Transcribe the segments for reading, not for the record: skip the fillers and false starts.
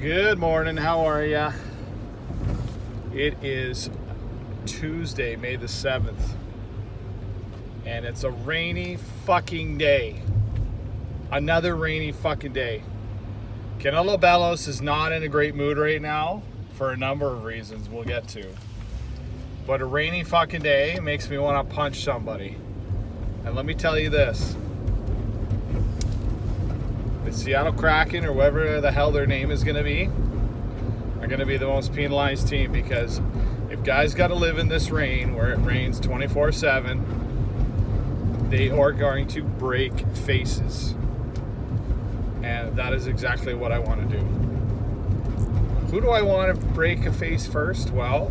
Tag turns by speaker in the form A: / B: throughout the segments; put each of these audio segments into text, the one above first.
A: Good morning, how are ya? It is Tuesday, May the 7th, and it's a rainy fucking day. Another rainy fucking day. Canelo Bellos is not in a great mood right now for a number of reasons we'll get to. But a rainy fucking day makes me want to punch somebody. And let me tell you this. The Seattle Kraken, or whatever the hell their name is going to be, are going to be the most penalized team, because if guys got to live in this rain where it rains 24/7, they are going to break faces. And that is exactly what I want to do. Who do I want to break a face first? Well,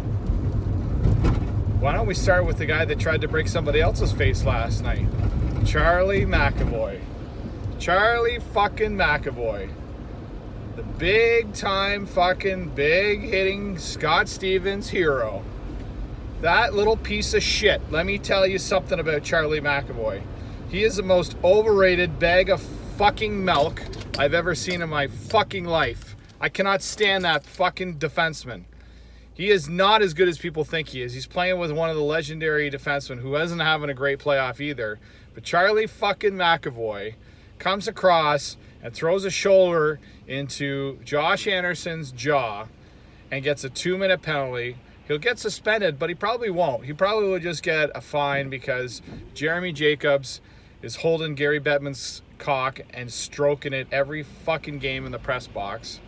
A: why don't we start with the guy that tried to break somebody else's face last night? Charlie McAvoy. Charlie fucking McAvoy. The big time fucking big hitting Scott Stevens hero. That little piece of shit. Let me tell you something about Charlie McAvoy. He is the most overrated bag of fucking milk I've ever seen in my fucking life. I cannot stand that fucking defenseman. He is not as good as people think he is. He's playing with one of the legendary defensemen who isn't having a great playoff either. But Charlie fucking McAvoy comes across and throws a shoulder into Josh Anderson's jaw and gets a 2-minute penalty. He'll get suspended, but he probably won't. He probably will just get a fine because Jeremy Jacobs is holding Gary Bettman's cock and stroking it every fucking game in the press box.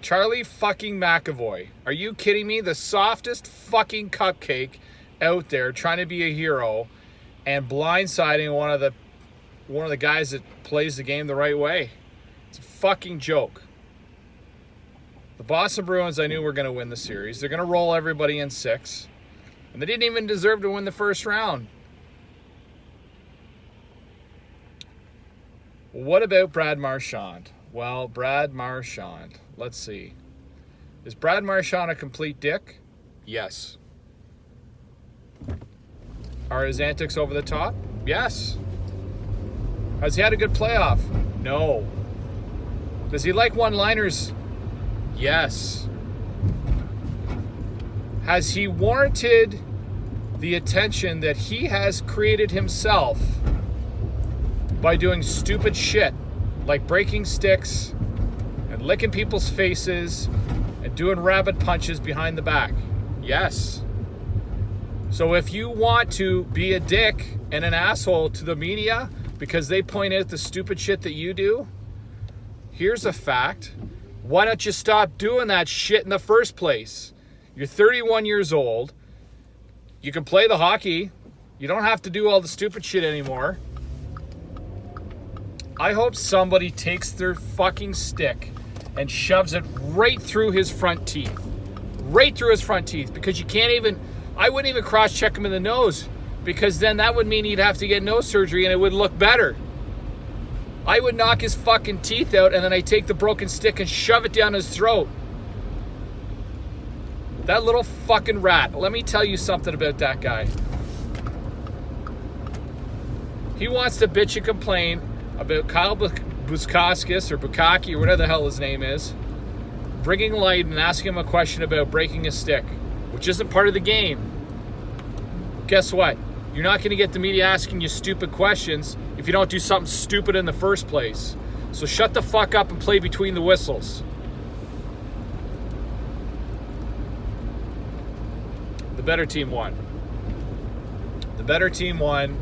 A: Charlie fucking McAvoy. Are you kidding me? The softest fucking cupcake out there trying to be a hero and blindsiding one of the guys that plays the game the right way. It's a fucking joke. The Boston Bruins, I knew were going to win the series. They're going to roll everybody in 6. And they didn't even deserve to win the first round. What about Brad Marchand? Well, Brad Marchand. Let's see. Is Brad Marchand a complete dick? Yes. Are his antics over the top? Yes. Has he had a good playoff? No. Does he like one-liners? Yes. Has he warranted the attention that he has created himself by doing stupid shit like breaking sticks and licking people's faces and doing rabbit punches behind the back? Yes. So if you want to be a dick and an asshole to the media because they point out the stupid shit that you do, here's a fact. Why don't you stop doing that shit in the first place? You're 31 years old. You can play the hockey. You don't have to do all the stupid shit anymore. I hope somebody takes their fucking stick and shoves it right through his front teeth. Right through his front teeth. Because you can't even, I wouldn't even cross-check him in the nose, because then that would mean he'd have to get nose surgery and it would look better. I would knock his fucking teeth out and then I take the broken stick and shove it down his throat. That little fucking rat. Let me tell you something about that guy. He wants to bitch and complain about Kyle Bukauskas or Bukaki or whatever the hell his name is, bringing light and asking him a question about breaking a stick, which isn't part of the game. Guess what? You're not going to get the media asking you stupid questions if you don't do something stupid in the first place. So shut the fuck up and play between the whistles. The better team won. The better team won.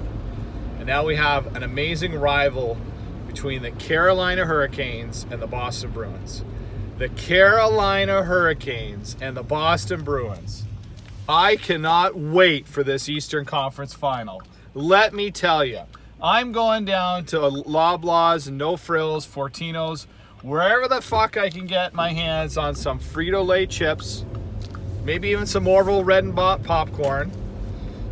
A: And now we have an amazing rival between the Carolina Hurricanes and the Boston Bruins. The Carolina Hurricanes and the Boston Bruins. I cannot wait for this Eastern Conference final. Let me tell you, I'm going down to Loblaws and No Frills, Fortino's, wherever the fuck I can get my hands on some Frito-Lay chips, maybe even some Orville Red and popcorn.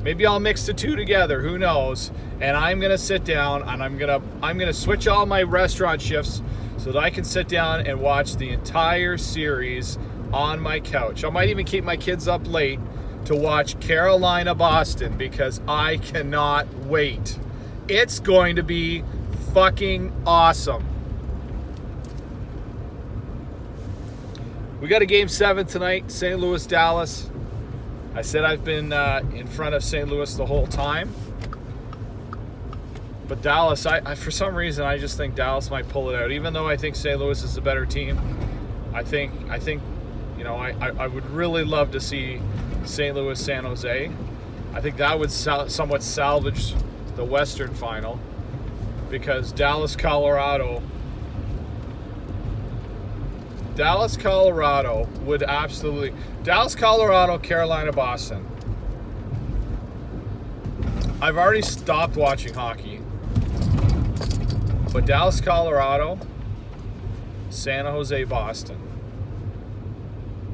A: Maybe I'll mix the two together, who knows? And I'm gonna sit down and I'm gonna switch all my restaurant shifts so that I can sit down and watch the entire series on my couch. I might even keep my kids up late to watch Carolina-Boston because I cannot wait. It's going to be fucking awesome. We got a Game 7 tonight, St. Louis, Dallas. I said I've been in front of St. Louis the whole time. But Dallas, I for some reason, I just think Dallas might pull it out. Even though I think St. Louis is the better team, I think you know, I would really love to see St. Louis, San Jose. I think that would somewhat salvage the Western final, because Dallas, Colorado would absolutely... Dallas, Colorado, Carolina, Boston. I've already stopped watching hockey. But Dallas, Colorado, San Jose, Boston.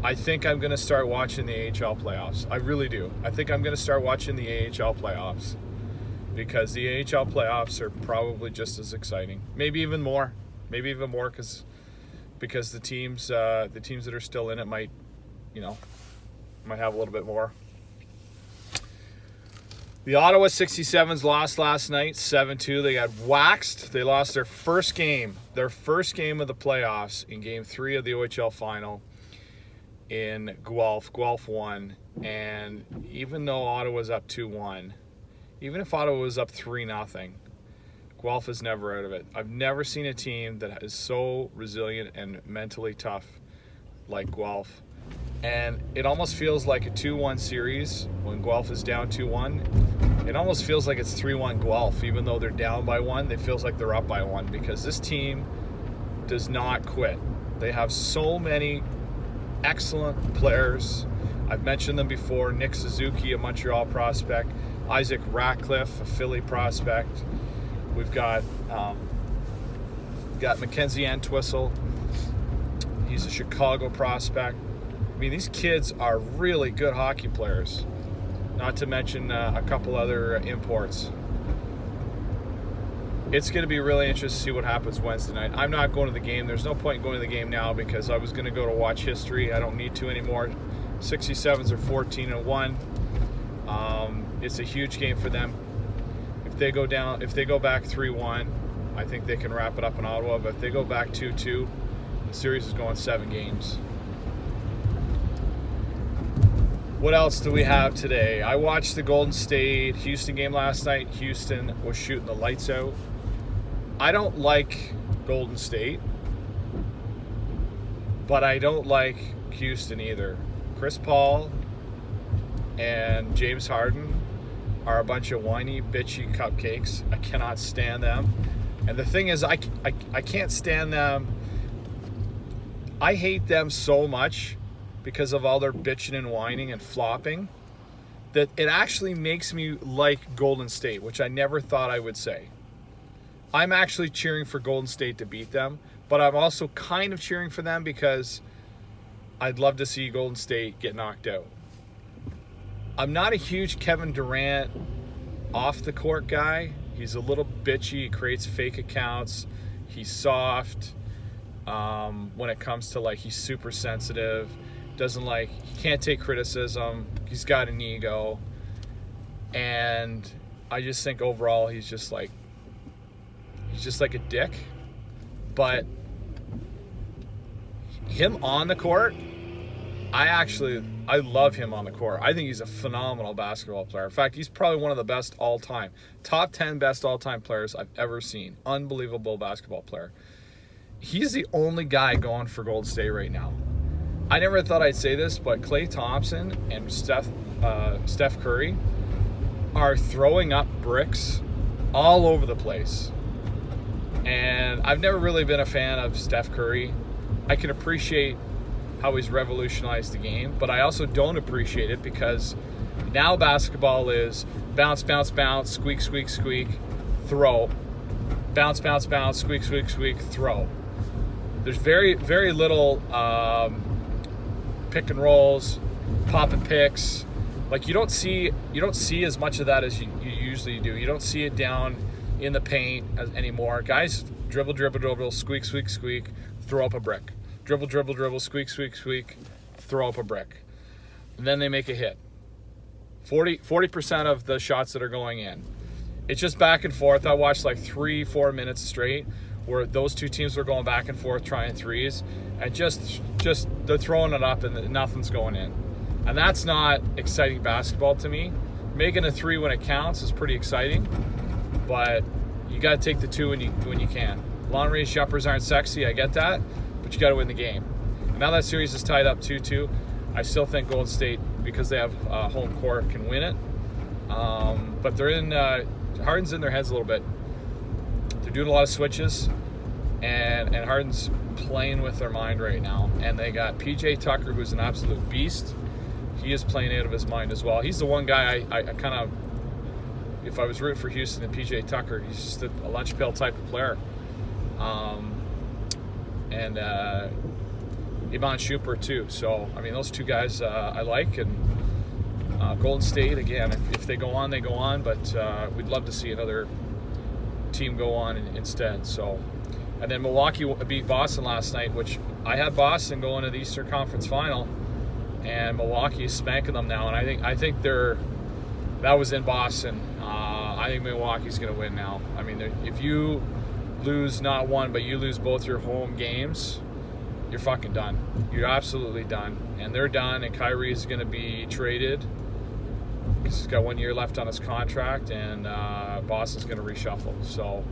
A: I think I'm going to start watching the AHL playoffs. I really do. I think I'm going to start watching the AHL playoffs, because the AHL playoffs are probably just as exciting. Maybe even more. Maybe even more, because the teams that are still in it might have a little bit more. The Ottawa 67s lost last night, 7-2. They got waxed. They lost their first game of the playoffs in Game 3 of the OHL final in Guelph. Guelph won. And even though Ottawa's up 2-1, even if Ottawa was up 3-0, Guelph is never out of it. I've never seen a team that is so resilient and mentally tough like Guelph. And it almost feels like a 2-1 series when Guelph is down 2-1. It almost feels like it's 3-1 Guelph. Even though they're down by 1, it feels like they're up by 1, because this team does not quit. They have so many excellent players. I've mentioned them before. Nick Suzuki, a Montreal prospect. Isaac Ratcliffe, a Philly prospect. We've got Mackenzie Entwistle. He's a Chicago prospect. I mean, these kids are really good hockey players, not to mention a couple other imports. It's going to be really interesting to see what happens Wednesday night. I'm not going to the game. There's no point in going to the game now, because I was going to go to watch history. I don't need to anymore. 67s are 14-1. It's a huge game for them. If they go back 3-1, I think they can wrap it up in Ottawa. But if they go back 2-2, the series is going 7 games. What else do we have today? I watched the Golden State Houston game last night. Houston was shooting the lights out. I don't like Golden State, but I don't like Houston either. Chris Paul and James Harden are a bunch of whiny, bitchy cupcakes. I cannot stand them. And the thing is, I can't stand them. I hate them so much because of all their bitching and whining and flopping, that it actually makes me like Golden State, which I never thought I would say. I'm actually cheering for Golden State to beat them, but I'm also kind of cheering for them because I'd love to see Golden State get knocked out. I'm not a huge Kevin Durant off the court guy. He's a little bitchy. He creates fake accounts. He's soft. When it comes to, like, he's super sensitive. He can't take criticism. He's got an ego. And I just think overall he's just like a dick. But him on the court, I love him on the court. I think he's a phenomenal basketball player. In fact, he's probably one of the best all-time. Top 10 best all-time players I've ever seen. Unbelievable basketball player. He's the only guy going for Golden State right now. I never thought I'd say this, but Klay Thompson and Steph Curry are throwing up bricks all over the place. And I've never really been a fan of Steph Curry. I can appreciate how he's revolutionized the game, but I also don't appreciate it because now basketball is bounce, bounce, bounce, squeak, squeak, squeak, throw. Bounce, bounce, bounce, squeak, squeak, squeak, throw. There's very, very little pick and rolls, pop and picks. Like you don't see as much of that as you usually do. You don't see it down in the paint anymore. Guys dribble, dribble, dribble, squeak, squeak, squeak, throw up a brick. Dribble, dribble, dribble, squeak, squeak, squeak, throw up a brick. And then they make a hit. 40% of the shots that are going in. It's just back and forth. I watched like 3-4 minutes straight where those two teams were going back and forth trying threes, and just they're throwing it up and nothing's going in. And that's not exciting basketball to me. Making a three when it counts is pretty exciting, but you got to take the two when you can. Long range jumpers aren't sexy, I get that, but you got to win the game. And now that series is tied up 2-2. I still think Golden State, because they have home court, can win it. But they're in Harden's in their heads a little bit. They're doing a lot of switches, and Harden's playing with their mind right now. And they got PJ Tucker, who's an absolute beast. He is playing out of his mind as well. He's the one guy I kind of, if I was rooting for Houston and PJ Tucker, he's just a lunch pail type of player. And Ivan Shumpert too. So, I mean, those two guys I like. And Golden State, again, if they go on, they go on. But we'd love to see another team go on instead. So, and then Milwaukee beat Boston last night, which I had Boston going to the Eastern Conference Final. And Milwaukee is spanking them now, and I think that was in Boston. I think Milwaukee's going to win now. I mean, if you lose not one, but you lose both your home games, you're fucking done. You're absolutely done, and they're done. And Kyrie is going to be traded because he's got 1 year left on his contract, and Boston's going to reshuffle. So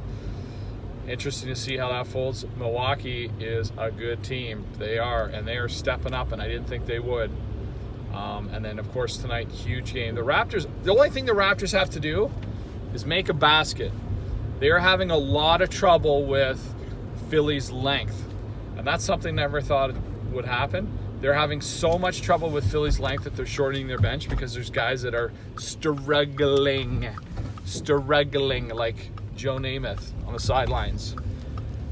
A: interesting to see how that folds. Milwaukee is a good team. They are, and they are stepping up, and I didn't think they would. And then, of course, tonight, huge game. The Raptors, the only thing the Raptors have to do is make a basket. They are having a lot of trouble with Philly's length, and that's something never thought would happen. They're having so much trouble with Philly's length that they're shortening their bench because there's guys that are struggling like Joe Namath on the sidelines.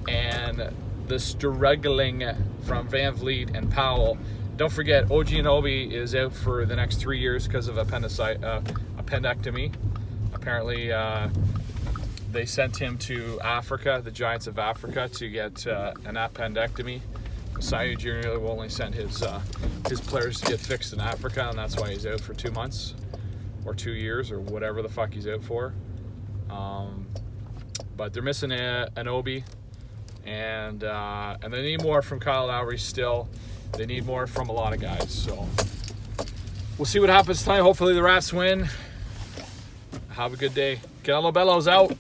A: And the struggling from Van Vliet and Powell. Don't forget, OG Anunoby is out for the next 3 years because of appendectomy. Apparently, they sent him to Africa, the Giants of Africa, to get an appendectomy. Masai Ujiri will only send his players to get fixed in Africa, and that's why he's out for 2 months or 2 years or whatever the fuck he's out for. But they're missing an Obi, and they need more from Kyle Lowry still. They need more from a lot of guys. So we'll see what happens tonight. Hopefully the Raps win. Have a good day. Canelo Bello's out.